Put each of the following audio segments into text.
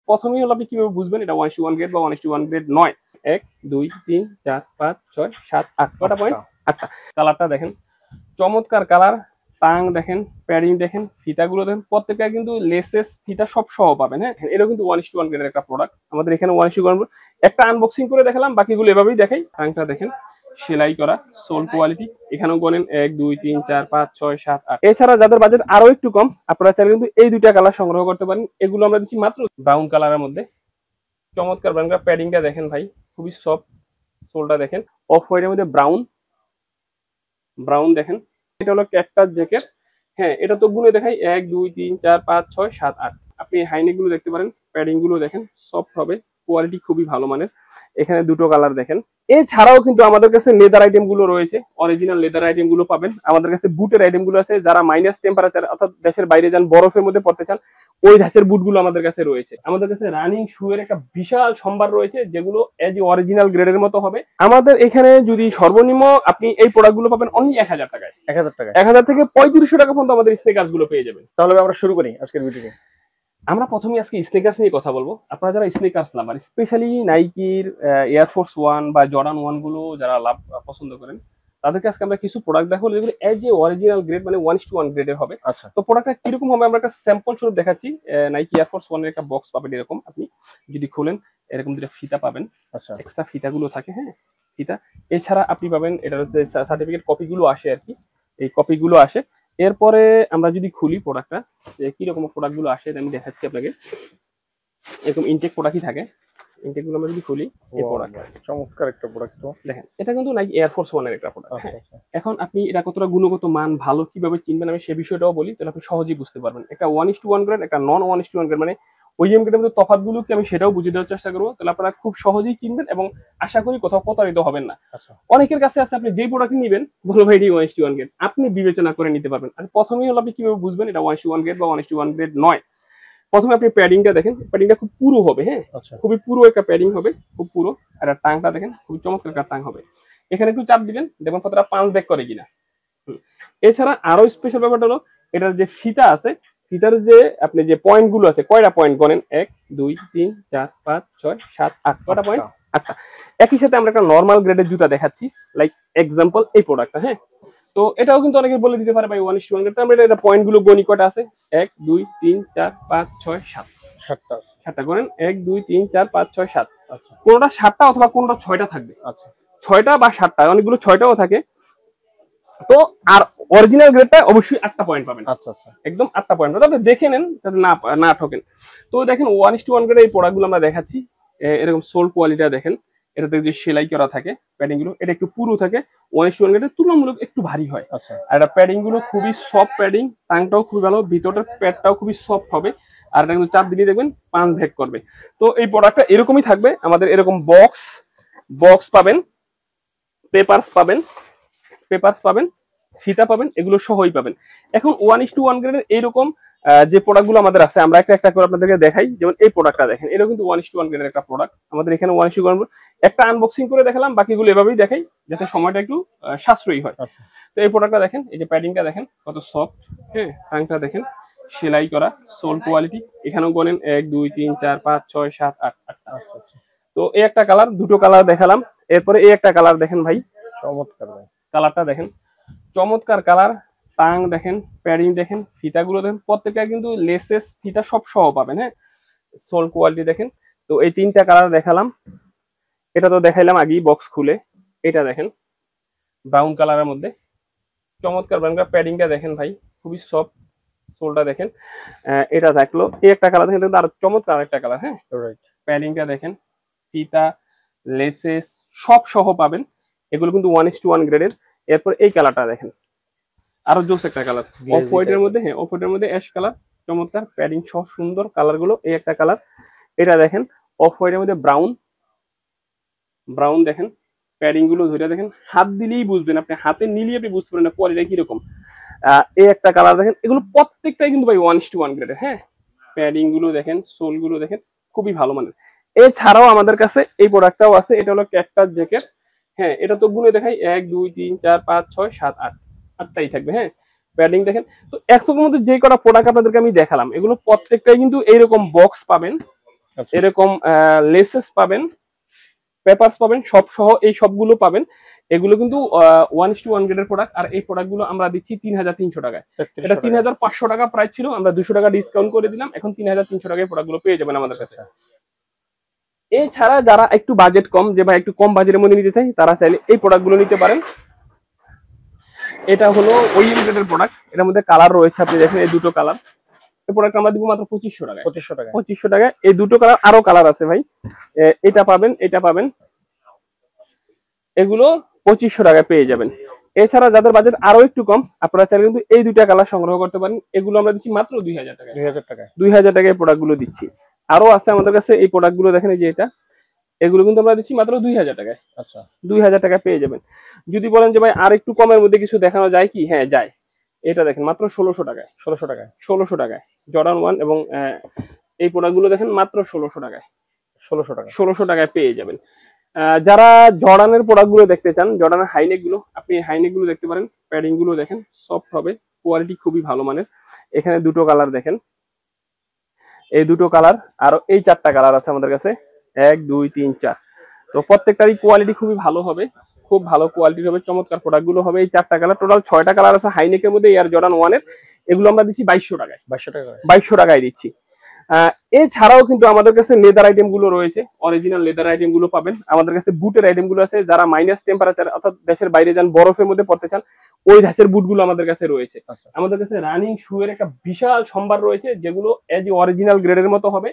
প্রথমেই হলো আপনি কিভাবে বুঝবেন এটা 1:1 গ্রেড বা 1:1 গ্রেড নয়। 1 2 3 4 5 6 7 8 কটা পয়েন্ট? 8টা। কালারটা দেখেন, চমৎকার কালার। টাং দেখেন, প্যাডিং দেখেন, ফিতাগুলো দেখেন, প্রত্যেকটা কিন্তু লেসেস ফিতা সব সহ পাবেন। হ্যাঁ, এটা কিন্তু 1:1 গ্রেডের একটা প্রোডাক্ট। আমাদের এখানে 1:1 একটা আনবক্সিং করে দেখালাম, বাকিগুলো এভাবেই দেখাই। টাংটা দেখেন, সেলাই করা, সোল কোয়ালিটি। এখানেও গনেন 1 2 3 4 5 6 7 8। এছাড়া যাদের বাজেট আরো একটু কম, আপনারা চাইলে কিন্তু এই দুইটা কালার সংগ্রহ করতে পারেন। এগুলো আমরা দিচ্ছি মাত্র ব্রাউন কালারের মধ্যে। চমৎকার ব্রাউন কালার। প্যাডিংটা দেখেন ভাই, খুবই সফট। সোলটা দেখেন, অফ হোয়াইটের মধ্যে ব্রাউন ব্রাউন দেখেন। এটা হলো ক্যাকটাস জ্যাকেট। হ্যাঁ, এটা তো গুনে দেখাই 1 2 3 4 5 6 7 8। আপনি হাইনেক গুলো দেখতে পারেন, প্যাডিং গুলো দেখেন, সফট হবে, কোয়ালিটি খুবই ভালো মানের। এখানে দুটো কালার দেখেন। এছাড়াও কিন্তু আমাদের কাছে লেদার আইটেম গুলো রয়েছে, অরিজিনাল লেদার আইটেম গুলো পাবেন। আমাদের কাছে বুটের আইটেম গুলো আছে, যারা মাইনাস টেম্পারেচার অর্থাৎ দেশের বাইরে যান, বরফের মধ্যে পড়তে চান, ওই ধাঁচের বুট গুলো আমাদের কাছে রয়েছে। আমাদের কাছে রানিং শু এর একটা বিশাল সম্ভার রয়েছে, যেগুলো এজ অরিজিনাল গ্রেডের মতো হবে। আমাদের এখানে যদি সর্বনিম্ন আপনি এই প্রোডাক্ট গুলো পাবেন অনলি 1000 টাকায়। 1000 থেকে 3500 টাকা পর্যন্ত আমাদের স্নেকার্স গুলো পেয়ে যাবেন। তাহলে আমরা শুরু করি আজকের ভিডিও। আমরা প্রথমে আজকে স্নেকার্স নিয়ে কথা বলবো। আপনারা যারা স্নেকার্স লাভার, স্পেশালি নাইকির এয়ারফোর্স 1 বা জর্ডান 1 গুলো যারা লাভ পছন্দ করেন, তাদেরকে আজকে আমরা কিছু প্রোডাক্ট দেখাবো যেগুলো এজ এ অরিজিনাল গ্রেড, মানে 1:1 গ্রেডের হবে। আচ্ছা, তো প্রোডাক্টটা কিরকম হবে আমরা একটা স্যাম্পল স্বরূপ দেখাচ্ছি। নাইকি এয়ারফোর্স 1 এর একটা বক্স পাবেন এরকম, আপনি যদি খোলেন এরকম দুটো ফিতা পাবেন। আচ্ছা, এক্সট্রা ফিতাগুলো থাকে, হ্যাঁ ফিতা। এছাড়া আপনি পাবেন এটার যে সার্টিফিকেট কপিগুলো আসে আর কি, এই কপিগুলো আসে। এরপরে আমরা যদি খুলি প্রোডাক্টটা, যে কিরকম প্রোডাক্টগুলো আসে আমি দেখাচ্ছি আপনাকে। এরকম ইনটেক প্রোডাক্টই থাকে। ইনটেক গুলো আমরা যদি খুলি, এই প্রোডাক্ট চমৎকার একটা প্রোডাক্ট তো দেখেন, এটা কিন্তু নাইকি এয়ারফোর্স 1 এর একটা প্রোডাক্ট। এখন আপনি এটা কতটা গুণগত মান ভালো কিভাবে চিনবেন আমি সে বিষয়টাও বলি, তাহলে আপনি সহজেই বুঝতে পারবেন। একটা 1:1 গ্রেড, একটা নন 1:1 গ্রেড, মানে ওইএম গ্রেডের মধ্যে তফাৎগুলো কি আমি সেটাও বুঝিয়ে দেওয়ার চেষ্টা করবো, তাহলে আপনারা খুব সহজেই চিনবেন এবং আশা করি কোথাও প্রতারিত হবেন না। অনেকের কাছে আছে আপনি যেই প্রোডাক্ট নিবেন বলবো ভাই এটি 1:1 গ্রেড, আপনি বিবেচনা করে নিতে পারবেন। আর প্রথমেই হলো আপনি কিভাবে বুঝবেন এটা 1:1 গ্রেড বা 1:1 গ্রেড নয়। প্রথমে আপনি প্যাডিংটা দেখেন, প্যাডিংটা খুব পুরো হবে। হ্যাঁ, খুবই পুরো একটা প্যাডিং হবে, খুব পুরো। আর টাংটা দেখেন, খুবই চমৎকার একটা টাং হবে। এখানে একটু চাপ দিবেন, দেখুন কতটা পাঁচ ব্যাক করে কিনা। এছাড়া আরো স্পেশাল ব্যাপারটা হলো এটার যে ফিতা আছে, ফিতার যে আপনি যে পয়েন্ট গুলো আছে, কয়টা পয়েন্ট গনেন? 1 2 3 4 5 6 7 8 কটা পয়েন্ট? 8টা। একই সাথে আমরা একটা নর্মাল গ্রেডের জুতা দেখাচ্ছি, লাইক এক্সাম্পল এই প্রোডাক্টটা। হ্যাঁ, তো এটাও কিন্তু অনেকে বলে দিতে পারে ভাই 1:1 গ্রেড। আমরা এটা পয়েন্ট গুলো গনি কয়টা আছে? 1 2 3 4 5 6 7। 7টা করেন, 1 2 3 4 5 6 7। আচ্ছা, কোনটা 7টা অথবা কোনটা 6টা থাকবে। আচ্ছা, 6টা বা 7টা, অনেকগুলো 6টাও থাকে। তো আর অরিজিনাল গ্রেডটা অবশ্যই 8টা পয়েন্ট পাবেন। আচ্ছা আচ্ছা, একদম 8টা পয়েন্ট পাবেন। তবে দেখে নেন যাতে না ঠকেন। তো দেখেন 1:1 গ্রেডের এই প্রোডাক্টগুলো আমরা দেখাচ্ছি। এরকম সোল কোয়ালিটিটা দেখেন, এটাতে যে সেলাই করা থাকে প্যাডিং গুলো, এটা একটু পুরো থাকে। 1:1 গ্রেডের তুলনামূলক একটু ভারী হয়। আচ্ছা, আর এটা প্যাডিং গুলো খুবই সফট প্যাডিং, টাংটাও খুবই ভালো, ভিতরটার প্যাডটাও খুবই সফট হবে। আর এটা কিন্তু চাপ দিলে দেখবেন পাঁচ ভেগ করবে। তো এই প্রোডাক্টটা এরকমই থাকবে। আমাদের এরকম বক্স পাবেন, পেপারস পাবেন, ফিতা পাবেন, এগুলো সহই পাবেন। এখন 1:1 গ্রেডের এইরকম যে প্রোডাক্টগুলো আমাদের আছে, আমরা একটা একটা করে আপনাদেরকে দেখাই। যেমন এই প্রোডাক্টটা দেখেন, এটা কিন্তু 1:1 গ্রেডের একটা প্রোডাক্ট। আমাদের এখানে 1:1 একটা আনবক্সিং করে দেখালাম, বাকিগুলো এভাবেই দেখাই যাতে সময়টা একটু সাশ্রয়ী হয়। তো এই প্রোডাক্টটা দেখেন, এই যে প্যাডিংটা দেখেন কত সফট। হ্যাঁ, টাংটা দেখেন, সেলাই করা, সোল কোয়ালিটি। এখানেও গনেন 1 2 3 4 5 6 7 8 8টা। তো এই একটা কালার, দুটো কালার দেখালাম। এরপরে এই একটা কালার দেখেন ভাই, চমৎকার ভাই, কালারটা দেখেন, চমৎকার কালার। টাং দেখেন, প্যাডিং দেখেন, ফিতাগুলো দেখেন, প্রত্যেকটা কিন্তু লেসেস ফিতা সব সহ পাবেন। হ্যাঁ, সোল কোয়ালিটি দেখেন। তো এই তিনটা কালার দেখালাম। এটা তো দেখাইলাম আগেই বক্স খুলে। এটা দেখেন ব্রাউন কালারের মধ্যে, চমৎকার ব্রাউন কালার। প্যাডিংটা দেখেন ভাই, খুবই সফট। সোলটা দেখেন। এটা থাকলো এই একটা কালার দেখেন, আর চমৎকার একটা কালার। হ্যাঁ, প্যাডিংটা দেখেন, ফিতা, লেসেস সব সহ পাবেন। এগুলো কিন্তু 1:1 গ্রেডের। এরপর এই কালারটা দেখেন, আরো জোস একটা কালার, অফ হোয়াইটের মধ্যে। হ্যাঁ, অফ হোয়াইটের মধ্যে অ্যাশ কালার, চমৎকার প্যাডিং সহ সুন্দর কালার গুলো। এই একটা কালার, এটা দেখেন অফ হোয়াইটের মধ্যে ব্রাউন দেখেন, প্যাডিং গুলো ধরে দেখেন, হাত দিলেই বুঝবেন, আপনি হাতে নিলেই আপনি বুঝতে পারেন না কোয়ালিটি কিরকম। এই একটা কালার দেখেন, এগুলো প্রত্যেকটাই কিন্তু ভাই 1:1 গ্রেডের। হ্যাঁ, প্যাডিং গুলো দেখেন, সোল গুলো দেখেন, খুবই ভালো মানের। এছাড়াও আমাদের কাছে এই প্রোডাক্টটাও আছে, এটা হলো ক্যাকটাস জ্যাকেট। হ্যাঁ, এটা তো গুনে দেখাই 1 2 3 4 5 6 7 8, 8টাই থাকবে। হ্যাঁ, প্যাডিং দেখেন। তো একশোর মধ্যে যে কটা প্রোডাক্ট আপনাদেরকে আমি দেখালাম, এগুলো প্রত্যেকটাই কিন্তু এইরকম বক্স পাবেন। আচ্ছা। এরকম লেসেস পাবেন, পেপারস পাবেন, সব সহ এই সবগুলো পাবেন। এগুলো কিন্তু 1:1 গ্রেডের প্রোডাক্ট, আর এই প্রোডাক্ট গুলো আমরা দিচ্ছি 3,300 টাকায়। এটা 3,500 টাকা প্রাইস ছিল, আমরা 200 টাকা ডিসকাউন্ট করে দিলাম, এখন 3,300 টাকায় প্রোডাক্ট গুলো পেয়ে যাবেন আমাদের কাছে। এছাড়া যারা একটু বাজেট কম, যে ভাই একটু কম বাজেটের মধ্যে নিতে চাই, তারা চাইলে এই প্রোডাক্ট গুলো নিতে পারেন। এটা হলো ওইএম গ্রেডের প্রোডাক্ট, এর মধ্যে কালার রয়েছে, আপনি দেখেন এই দুটো কালার। এই প্রোডাক্ট আমরা দিব মাত্র 2500 টাকায়। 2500 টাকা। 2500 টাকায় এই দুটো কালার, আরো কালার আছে ভাই, এটা পাবেন, এটা পাবেন, এগুলো 2500 টাকায় পেয়ে যাবেন। এছাড়া যাদের বাজেট আরো একটু কম, আপনারা চাইলে কিন্তু এই দুইটা কালার সংগ্রহ করতে পারেন। এগুলো আমরা দিচ্ছি মাত্র 2000 টাকায়। 2000 টাকায়। 2000 টাকায় প্রোডাক্ট গুলো দিচ্ছি। আরো আছে আমাদের কাছে এই প্রোডাক্ট গুলো, দেখেন এই যে এটা, এগুলো কিন্তু আমরা দিচ্ছি মাত্র 2000 টাকায়। আচ্ছা। 2000 টাকায় পেয়ে যাবেন। যদি বলেন যে ভাই আর একটু কমের মধ্যে কিছু দেখানো যায় কি, হ্যাঁ যায়। এটা দেখেন মাত্র 1600 টাকায়। 1600 টাকায়। 1600 টাকায় জর্ডান 1 এবং এই প্রোডাক্ট গুলো দেখেন মাত্র 1600 টাকায়। 1600 টাকা। 1600 টাকায় পেয়ে যাবেন। যারা জর্ডানের প্রোডাক্ট গুলো দেখতে চান, জর্ডানের হাইনেক গুলো, আপনি হাইনেক গুলো দেখতে পারেন, প্যাডিং গুলো দেখেন সফট হবে, কোয়ালিটি খুবই ভালো মানের। এখানে দুটো কালার দেখেন, এই দুটো কালার, আর এই চারটা কালার আছে আমাদের কাছে, 1 2 3 4। তো প্রত্যেকটারই কোয়ালিটি খুবই ভালো হবে, খুব ভালো কোয়ালিটির হবে, চমৎকার প্রোডাক্ট গুলো হবে। এই চারটা কালার, টোটাল 6টা কালার আছে হাইনেকের মধ্যে, এয়ার জর্ডান 1 এর। এগুলো আমরা দিচ্ছি 2200 টাকায়। 2200 টাকা। 2200 টাকায় দিচ্ছি। এছাড়াও কিন্তু আমাদের কাছে লেদার আইটেম গুলো রয়েছে, অরিজিনাল লেদার আইটেম গুলো পাবেন আমাদের কাছে। বুটের আইটেম গুলো আছে, যারা মাইনাস টেম্পারেচার অর্থাৎ দেশের বাইরে যান, বরফের মধ্যে পড়তে চান, ওই ধাঁচের বুট গুলো আমাদের কাছে রয়েছে। আচ্ছা। আমাদের কাছে রানিং শু এর একটা বিশাল সম্ভার রয়েছে, যেগুলো এজ অরিজিনাল গ্রেডের মতো হবে,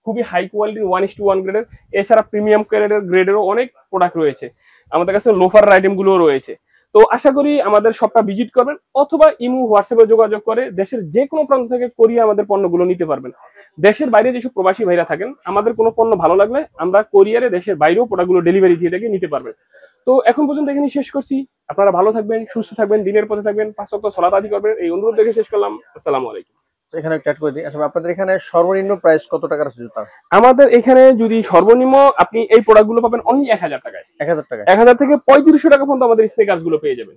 খুবই হাই কোয়ালিটির 1:1 গ্রেডের। এছাড়া প্রিমিয়াম গ্রেডেরও অনেক প্রোডাক্ট রয়েছে আমাদের কাছে, লোফার আইটেম গুলো রয়েছে। তো আশা করি আমাদের শপটা ভিজিট করবেন, অথবা ইমো হোয়াটসঅ্যাপে যোগাযোগ করে দেশের যে কোনো প্রান্ত থেকে কোরিয়া আমাদের পণ্যগুলো নিতে পারবেন। দেশের বাইরে যেসব প্রবাসী ভাইরা থাকেন, আমাদের কোনো পণ্য ভালো লাগলে আমরা কোরিয়ারে দেশের বাইরেও প্রোডাক্টগুলো ডেলিভারি দিয়ে থেকে নিতে পারবেন। তো এখন পর্যন্ত এখানে শেষ করছি। আপনারা ভালো থাকবেন, সুস্থ থাকবেন, দিনের পথে থাকবেন, 5 ওয়াক্ত সালাত আদায় করবেন, এই অনুরোধ রেখে শেষ করলাম। আসসালামু আলাইকুম। এখানে একটা অ্যাড করে দিই। আচ্ছা, আপনাদের এখানে সর্বনিম্ন প্রাইস কত টাকার আছে জুতা? আমাদের এখানে যদি সর্বনিম্ন আপনি এই প্রোডাক্টগুলো পাবেন অনলি 1000 টাকায়। 1000 টাকায়। 1000 থেকে 3500 টাকা পর্যন্ত আমাদের স্নেকার্স গুলো পেয়ে যাবেন।